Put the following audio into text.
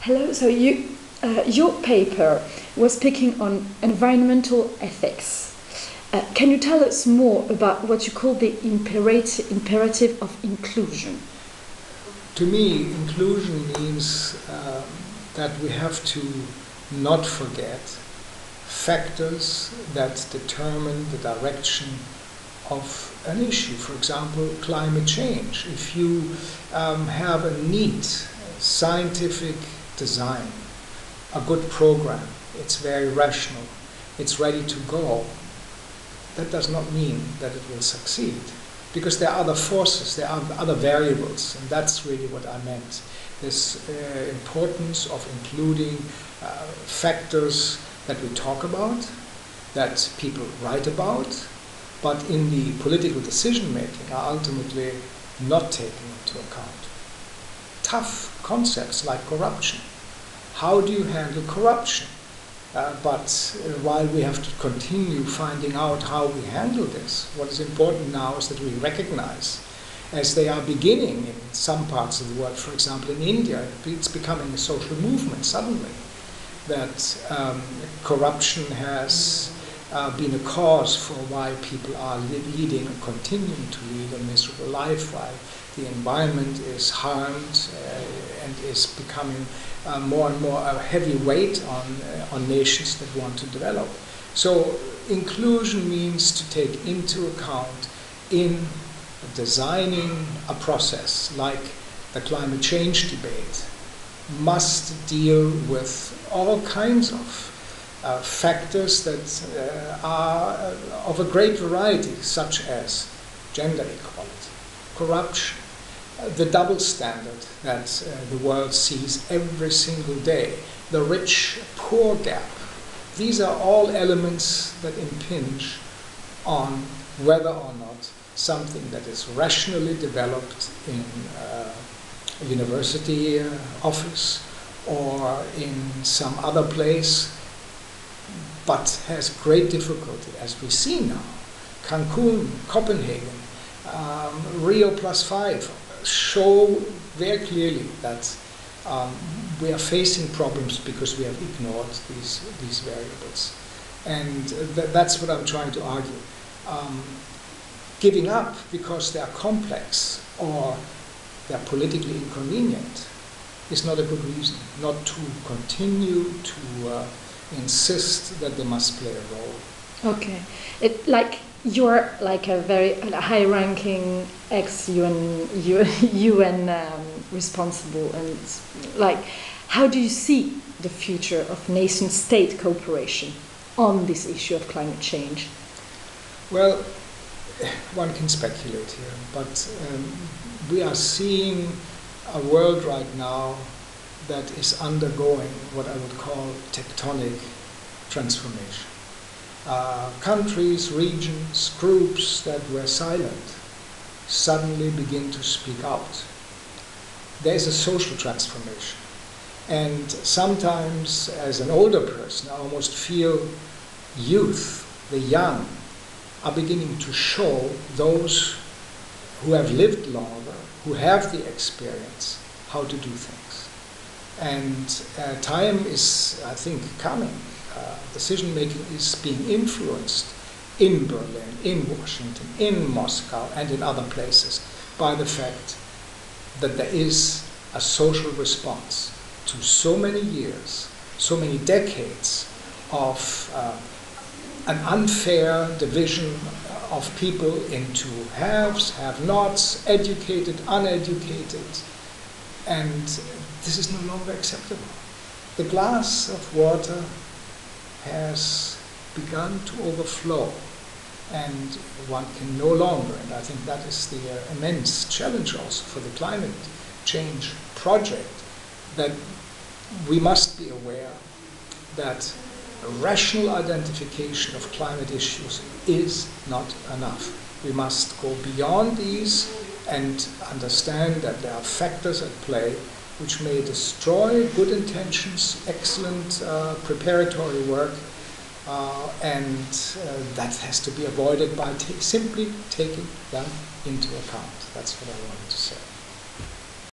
Hello. So your paper was speaking on environmental ethics. Can you tell us more about what you call the imperative of inclusion? To me, inclusion means that we have to not forget factors that determine the direction of an issue. For example, climate change. If you have a neat scientific design, a good program, it's very rational, it's ready to go, that does not mean that it will succeed. Because there are other forces, there are other variables, and that's really what I meant. This importance of including factors that we talk about, that people write about, but in the political decision making are ultimately not taken into account. Tough concepts like corruption. How do you handle corruption? But while we have to continue finding out how we handle this, what is important now is that we recognize, as they are beginning in some parts of the world, for example in India, it's becoming a social movement suddenly, that corruption has been a cause for why people are leading and continuing to lead a miserable life, while the environment is harmed and is becoming more and more a heavy weight on nations that want to develop. So inclusion means to take into account in designing a process like the climate change debate must deal with all kinds of factors that are of a great variety, such as gender equality, corruption, the double standard that the world sees every single day, the rich-poor gap. These are all elements that impinge on whether or not something that is rationally developed in a university office or in some other place, but has great difficulty, as we see now. Cancun, Copenhagen, Rio +5 show very clearly that we are facing problems because we have ignored these variables. And that's what I'm trying to argue. Giving up because they are complex or they're politically inconvenient is not a good reason not to continue to insist that they must play a role. Okay. You're like a very high-ranking ex-UN responsible, and how do you see the future of nation-state cooperation on this issue of climate change? Well, one can speculate here, but we are seeing a world right now that is undergoing what I would call tectonic transformation. Countries, regions, groups that were silent suddenly begin to speak out. There is a social transformation. And sometimes, as an older person, I almost feel youth, the young, are beginning to show those who have lived longer, who have the experience, how to do things. And time is, I think, coming. Decision-making is being influenced in Berlin, in Washington, in Moscow, and in other places by the fact that there is a social response to so many years, so many decades of an unfair division of people into haves, have-nots, educated, uneducated, and this is no longer acceptable. The glass of water has begun to overflow, and one can no longer, and I think that is the immense challenge also for the climate change project, that we must be aware that a rational identification of climate issues is not enough. We must go beyond these and understand that there are factors at play which may destroy good intentions, excellent preparatory work, and that has to be avoided by simply taking them into account. That's what I wanted to say.